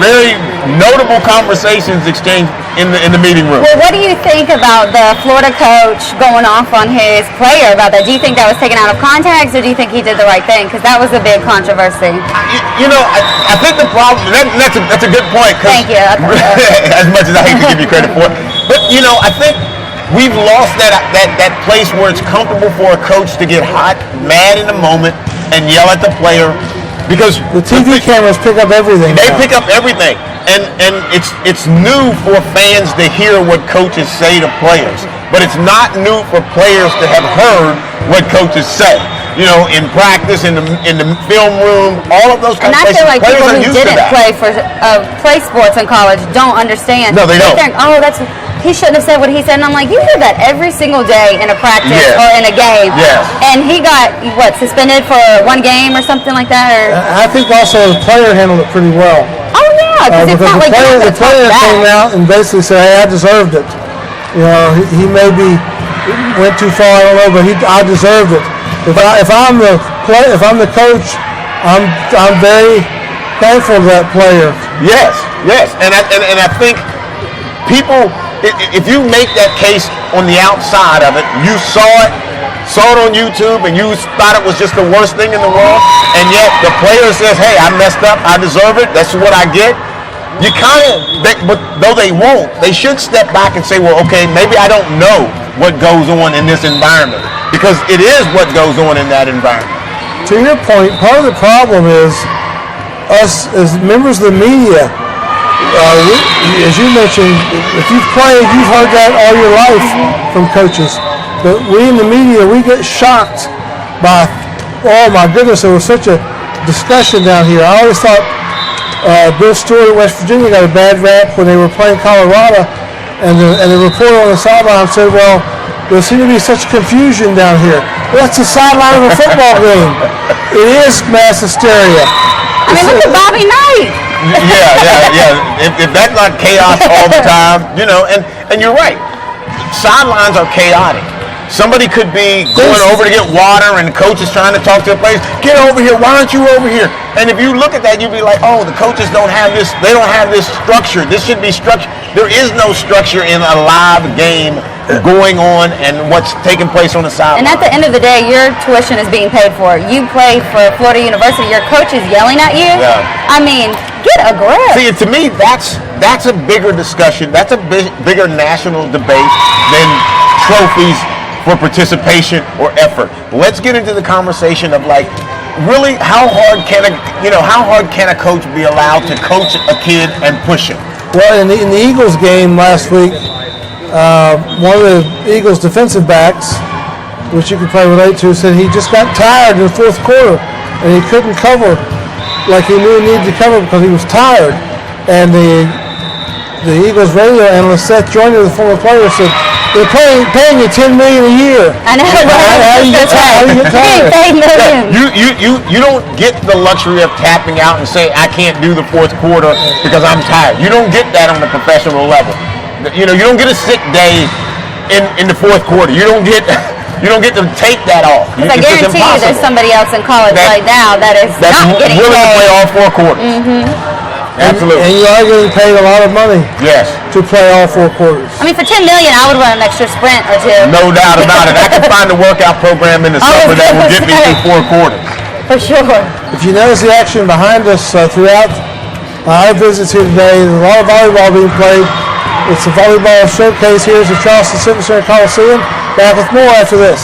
very notable conversations exchanged in the meeting room. Well, what do you think about the Florida coach going off on his player about that? Do you think that was taken out of context or do you think he did the right thing? Because that was a big controversy. I think the problem, that's a good point. Thank you. As much as I hate to give you credit for it. But, I think we've lost that place where it's comfortable for a coach to get hot, mad in the moment, and yell at the player because the TV cameras pick up everything. They pick up everything, and it's new for fans to hear what coaches say to players, but it's not new for players to have heard what coaches say. In practice, in the film room, all of those kinds of places. And I feel like people who didn't play sports in college don't understand. No, they don't. They think, he shouldn't have said what he said. And I'm like, you hear that every single day in a practice or in a game. Yes. And he got, suspended for 1 game or something like that? Or? I think also the player handled it pretty well. Oh, yeah. Because the player came out and basically said, hey, I deserved it. He maybe went too far, I don't know, but I deserved it. If I'm the coach, I'm very thankful to that player. Yes, and I think people, if you make that case on the outside of it, you saw it on YouTube, and you thought it was just the worst thing in the world, and yet the player says, "Hey, I messed up. I deserve it. That's what I get." You but though they won't, they should step back and say, "Well, okay, maybe I don't know what goes on in this environment." Because it is what goes on in that environment. To your point, part of the problem is us as members of the media. As you mentioned, if you've played, you've heard that all your life from coaches. But we in the media, we get shocked by, oh my goodness, there was such a discussion down here. I always thought Bill Stewart of West Virginia got a bad rap when they were playing Colorado, and the reporter on the sideline said, well, there seemed to be such confusion down here. Well, that's the sideline of a football game. It is mass hysteria. I mean, look at Bobby Knight. Yeah. If that's not chaos all the time, and you're right. Sidelines are chaotic. Somebody could be going over to get water, and the coach is trying to talk to the players. Get over here. Why aren't you over here? And if you look at that, you'd be like, oh, the coaches don't have this. They don't have this structure. This should be structured. There is no structure in a live game going on and what's taking place on the sideline. And at the end of the day, your tuition is being paid for. You play for Florida University. Your coach is yelling at you. Yeah. I mean, get a grip. See, to me, that's a bigger discussion. That's a bigger national debate than trophies for participation or effort. Let's get into the conversation of really how hard can a coach be allowed to coach a kid and push him? Well, in the Eagles game last week, one of the Eagles defensive backs, which you could probably relate to, said he just got tired in the fourth quarter and he couldn't cover like he knew he needed to cover because he was tired. And the Eagles radio analyst Seth Joyner, the former player, said, they're paying you $10 million a year. I know. How do you get tired? You don't get the luxury of tapping out and say, I can't do the fourth quarter because I'm tired. You don't get that on the professional level. You don't get a sick day in the fourth quarter. You don't get to take that off. Because I guarantee you there's somebody else in college right now that's not getting willing to play all four quarters. Mm-hmm. Absolutely. And you are getting paid a lot of money. Yes. To play all four quarters. I mean, for $10 million, I would run an extra sprint or two. No doubt about it. I can find a workout program in the summer that will get me through 4 quarters. For sure. If you notice the action behind us throughout our visits here today, there's a lot of volleyball being played. It's a volleyball showcase here at the Charleston Civic Center Coliseum. Back with more after this.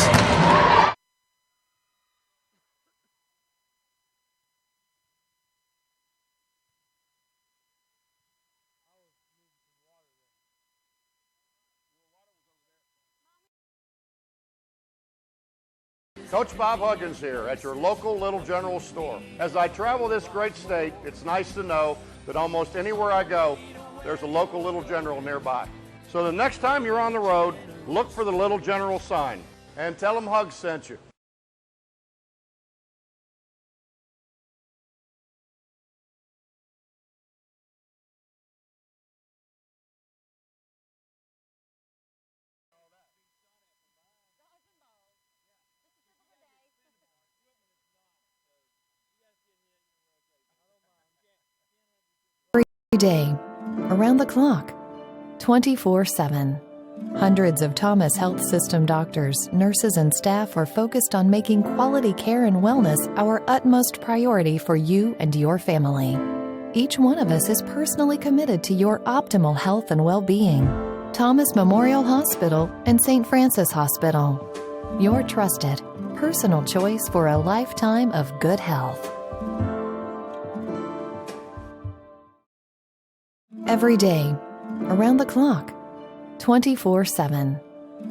Coach Bob Huggins here at your local Little General store. As I travel this great state, it's nice to know that almost anywhere I go, there's a local Little General nearby. So the next time you're on the road, look for the Little General sign and tell them Hugs sent you. Day, around the clock, 24/7. Hundreds of Thomas Health System doctors, nurses, and staff are focused on making quality care and wellness our utmost priority for you and your family. Each one of us is personally committed to your optimal health and well-being. Thomas Memorial Hospital and St. Francis Hospital. Your trusted, personal choice for a lifetime of good health. Every day, around the clock, 24/7.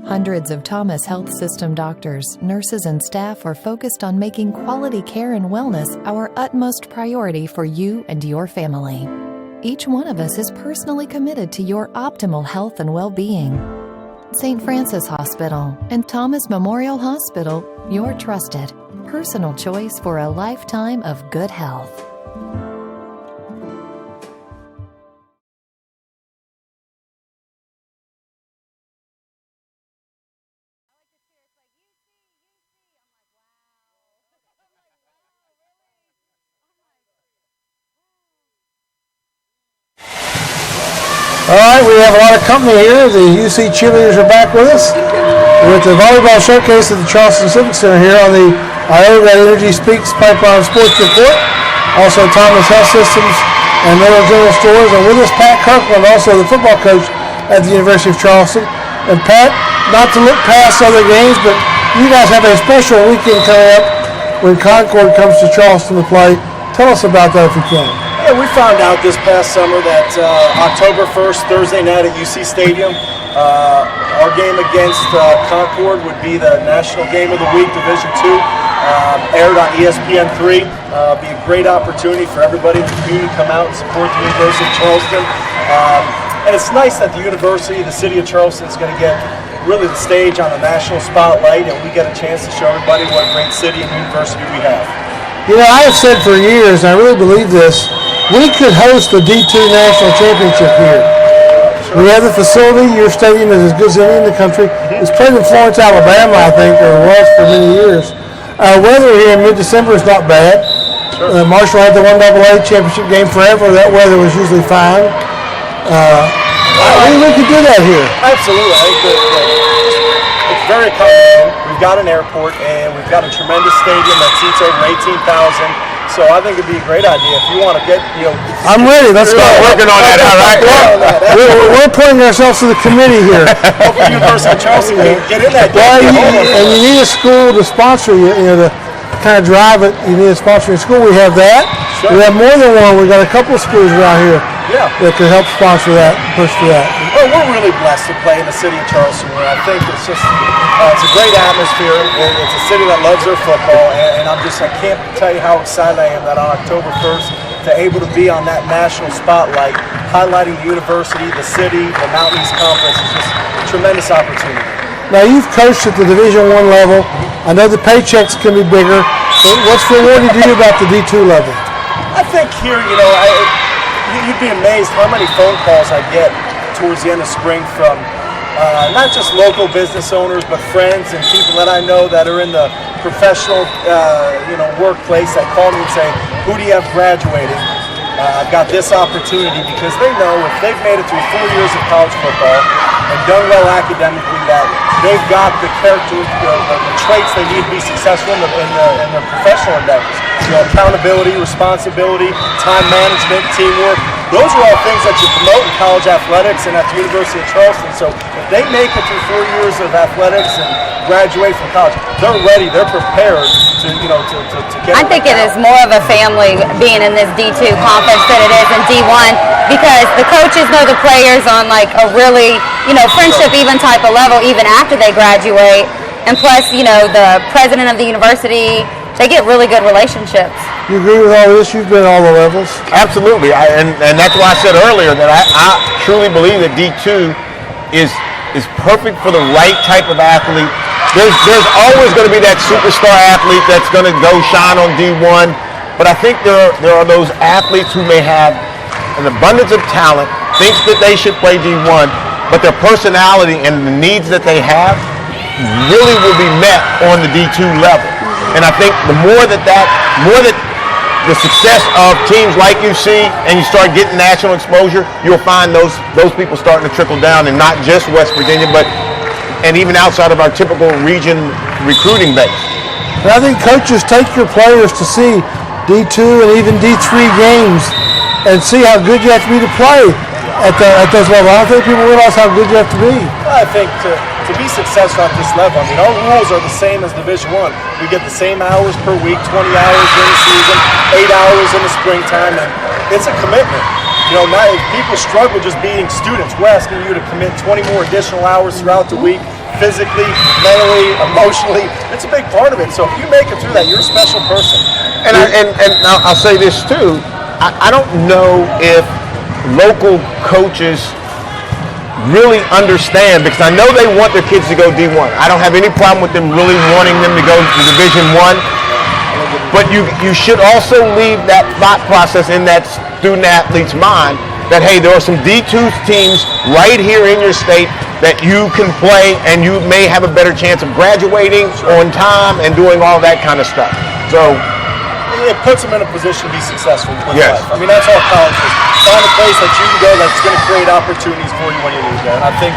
Hundreds of Thomas Health System doctors, nurses, and staff are focused on making quality care and wellness our utmost priority for you and your family. Each one of us is personally committed to your optimal health and well-being. St. Francis Hospital and Thomas Memorial Hospital, your trusted, personal choice for a lifetime of good health. All right, we have a lot of company here. The UC cheerleaders are back with us with the volleyball showcase at the Charleston Civic Center here on the IOGA Energy Speaks Pipeline Sports Report. Also Thomas Health Systems and Little General Stores. And with us, Pat Kirkland, also the football coach at the University of Charleston. And Pat, not to look past other games, but you guys have a special weekend coming up when Concord comes to Charleston to play. Tell us about that if you can. Yeah, we found out this past summer that October 1st, Thursday night at UC Stadium, our game against Concord would be the National Game of the Week, Division II, aired on ESPN3. Be a great opportunity for everybody in the community to come out and support the University of Charleston. And it's nice that the university, the city of Charleston, is going to get really the stage on the national spotlight, and we get a chance to show everybody what a great city and university we have. You know, I have said for years, and I really believe this, we could host the D2 National Championship here. We have the facility. Your stadium is as good as any in the country. It's played in Florence, Alabama, I think, or was for many years. Weather here in mid-December is not bad. Marshall had the 1AA championship game forever. That weather was usually fine. We could do that here. Absolutely. I think it's very accommodating. We've got an airport, and we've got a tremendous stadium that seats over 18,000. So I think it'd be a great idea if you want to get, I'm ready. Let's go. Working on that, all right? We're putting ourselves to the committee here. Hopefully University of Charleston can get in that game. Well, and you need a school to sponsor you, to kind of drive it. You need a sponsoring school. We have that. Sure. We have more than one. We've got a couple of schools around here that can help sponsor that, push for that. Well, we're really blessed to play in the city of Charleston, where I think it's just it's a great atmosphere. It's a city that loves their football, and I can't tell you how excited I am that on October 1st to able to be on that national spotlight, highlighting the university, the city, the Mountain East Conference. It's just a tremendous opportunity. Now, you've coached at the Division I level. I know the paychecks can be bigger, but what's rewarding to you about the D2 level? I think here, you'd be amazed how many phone calls I get towards the end of spring from not just local business owners, but friends and people that I know that are in the professional, workplace that call me and say, "Who do you have graduating? I've got this opportunity," because they know if they've made it through 4 years of college football and done well academically, that they've got the character, the traits they need to be successful in their professional endeavors. Accountability, responsibility, time management, teamwork. Those are all things that you promote in college athletics and at the University of Charleston. So if they make it through 4 years of athletics and graduate from college, they're ready, they're prepared to get. I think it is more of a family being in this D2 conference than it is in D1, because the coaches know the players on like a really, friendship even type of level even after they graduate. And plus, the president of the university, they get really good relationships. You agree with all this? You've been at all the levels. Absolutely, and that's why I said earlier that I truly believe that D2 is perfect for the right type of athlete. There's always going to be that superstar athlete that's going to go shine on D1, but I think there are those athletes who may have an abundance of talent, thinks that they should play D1, but their personality and the needs that they have really will be met on the D2 level. And I think the more that the success of teams like you see and you start getting national exposure, you'll find those people starting to trickle down, and not just West Virginia, and even outside of our typical region recruiting base. And I think coaches take your players to see D2 and even D3 games and see how good you have to be to play at those levels. I don't think people realize how good you have to be. I think to be successful at this level, our rules are the same as Division I. We get the same hours per week, 20 hours during the season, 8 hours in the springtime, and it's a commitment. Now people struggle just being students. We're asking you to commit 20 more additional hours throughout the week, physically, mentally, emotionally. It's a big part of it. So if you make it through that, you're a special person. And I'll say this too. I don't know if local coaches really understand, because I know they want their kids to go D1. I don't have any problem with them really wanting them to go to Division I, but you should also leave that thought process in that student athlete's mind that, hey, there are some D2 teams right here in your state that you can play, and you may have a better chance of graduating on time and doing all that kind of stuff. So it puts them in a position to be successful with yes. life. I mean, that's all college is. Find a place that you can go that's going to create opportunities for you when you leave there. And I think,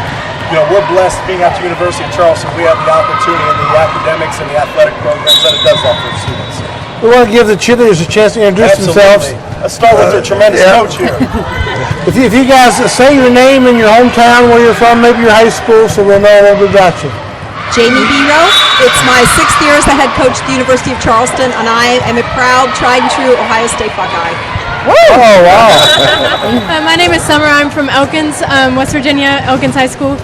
we're blessed being at the University of Charleston. We have the opportunity in the academics and the athletic programs that it does offer students. We want to give the cheerleaders a chance to introduce themselves. Let's start with their tremendous coach here. If you guys say your name and your hometown, where you're from, maybe your high school, so we'll know a little bit about you. Jamie Biro. It's my 6th year as the head coach at the University of Charleston, and I am a proud, tried and true Ohio State Buckeye. Woo! Oh, wow. My name is Summer. I'm from Elkins, West Virginia, Elkins High School.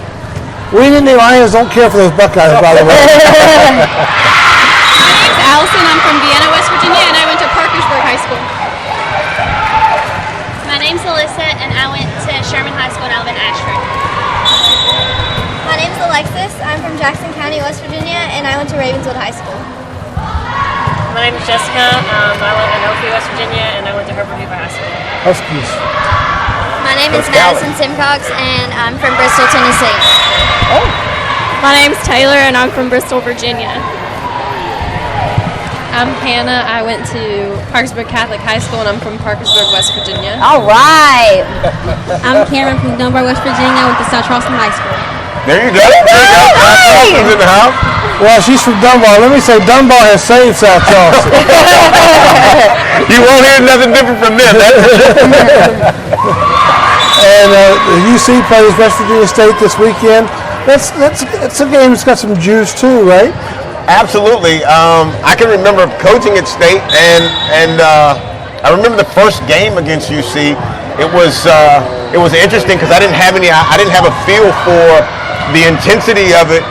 We in the Lions don't care for those Buckeyes, by the way. My name's Allison. I'm from Vienna, West Virginia, and I went to Parkersburg High School. My name's Alyssa, and I went to Sherman High School, and I live in Ashford. My name's Alexis. I'm from Jackson County, West Virginia, and I went to Ravenswood High School. My name is Jessica. I live in Oakville, West Virginia, and I went to Herbertview High School. Huskies. My name is Madison Simcox, and I'm from Bristol, Tennessee. Oh. My name's Taylor, and I'm from Bristol, Virginia. I'm Hannah. I went to Parkersburg Catholic High School, and I'm from Parkersburg, West Virginia. All right. I'm Cameron from Dunbar, West Virginia. I went to South Charleston High School. There you go. Charleston's in the house. Well, she's from Dunbar. Let me say, Dunbar has saved South Charleston. You won't hear nothing different from them. And the UC plays West Virginia State this weekend. That's a game that's got some juice too, right? Absolutely. I can remember coaching at State, and I remember the first game against UC. It was interesting because I didn't have a feel for the intensity of it,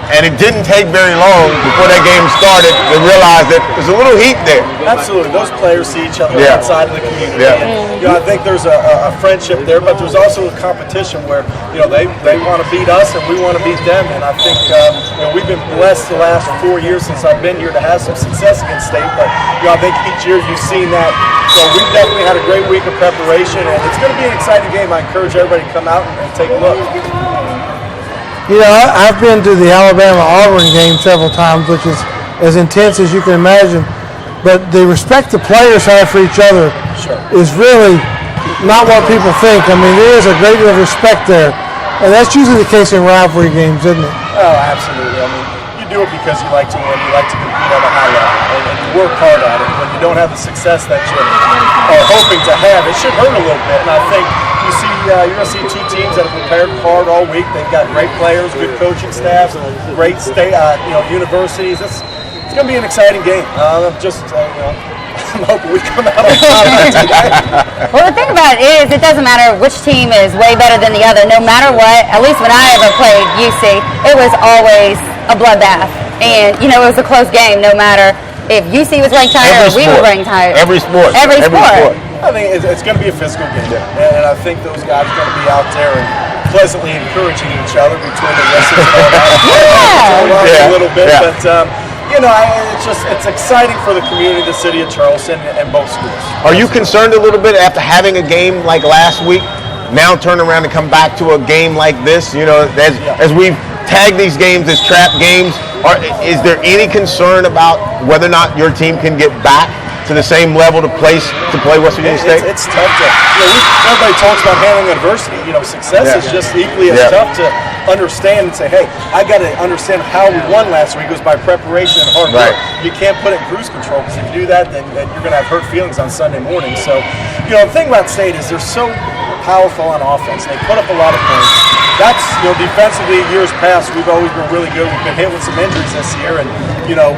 and it didn't take very long before that game started to realize that there's a little heat there. Absolutely, those players see each other outside of the community. Yeah. And, I think there's a friendship there, but there's also a competition where they want to beat us and we want to beat them. And I think we've been blessed the last 4 years since I've been here to have some success against State. But I think each year you've seen that. So we've definitely had a great week of preparation, and it's going to be an exciting game. I encourage everybody to come out and take a look. I've been to the Alabama-Auburn game several times, which is as intense as you can imagine. But the respect the players have for each other is really not what people think. I mean, there is a great deal of respect there. And that's usually the case in rivalry games, isn't it? Oh, absolutely. I mean, you do it because you like to win, you like to compete at a high level, and you work hard at it. When you don't have the success that you are hoping to have, it should hurt a little bit. And I think you're going to see two teams that have prepared hard all week. They've got great players, good coaching staffs, great universities. It's going to be an exciting game. I'm hoping we come out on top of it today. Well, the thing about it is, it doesn't matter which team is way better than the other. No matter what, at least when I ever played UC, it was always a bloodbath. And, it was a close game no matter if UC was ranked higher or we were ranked higher. Every sport. Every sport. I think it's going to be a physical game. And I think those guys are going to be out there and pleasantly encouraging each other between the wrestlers and all that. A little bit. But, it's exciting for the community, the city of Charleston, and both schools. Are you concerned a little bit after having a game like last week, now turn around and come back to a game like this? As we've tagged these games as trap games, is there any concern about whether or not your team can get back to the same level to play West Virginia State? It's tough to. Everybody talks about handling adversity. Success is just equally as tough to understand and say, hey, I got to understand how we won last week. It was by preparation and hard work. You can't put it in cruise control, because if you do that, then you're going to have hurt feelings on Sunday morning. So, the thing about State is they're so powerful on offense. They put up a lot of points. That's, defensively, years past, we've always been really good. We've been hit with some injuries this year, and,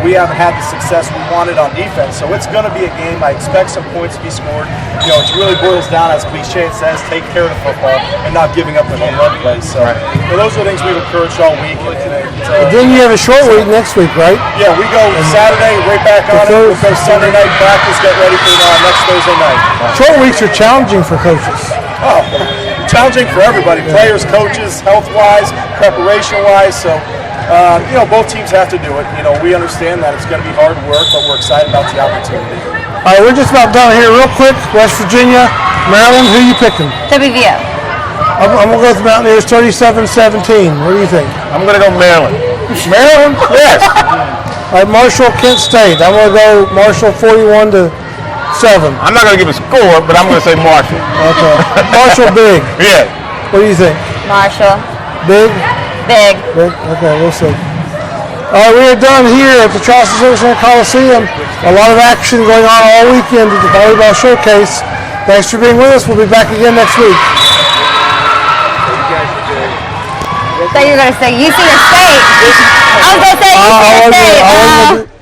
we haven't had the success we wanted on defense. So it's going to be a game. I expect some points to be scored. It really boils down, as cliche it says, take care of the football and not giving up the home run play. So those are the things we've encouraged all week. Then you have a short week next week, right? Yeah, we go Saturday, right back on it. We'll go Sunday night practice, get ready for next Thursday night. Short weeks are challenging for coaches. Oh, challenging for everybody, players, coaches, health-wise, preparation-wise. So, both teams have to do it. We understand that it's going to be hard work, but we're excited about the opportunity. All right, we're just about done here. Real quick, West Virginia, Maryland, who are you picking? WVO. I'm going to go with the Mountaineers 37-17. What do you think? I'm going to go Maryland. Maryland? Yes. All right, Marshall, Kent State. I'm going to go Marshall 41-7. I'm not going to give a score, but I'm going to say Marshall. Okay. Marshall big. Yeah. What do you think? Marshall. Big? Big. Big? Okay, we'll see. All right, we are done here at the Charleston Civic Center Coliseum. A lot of action going on all weekend at the volleyball showcase. Thanks for being with us. We'll be back again next week. So you're going to say UC or State? I was going to say UC or State.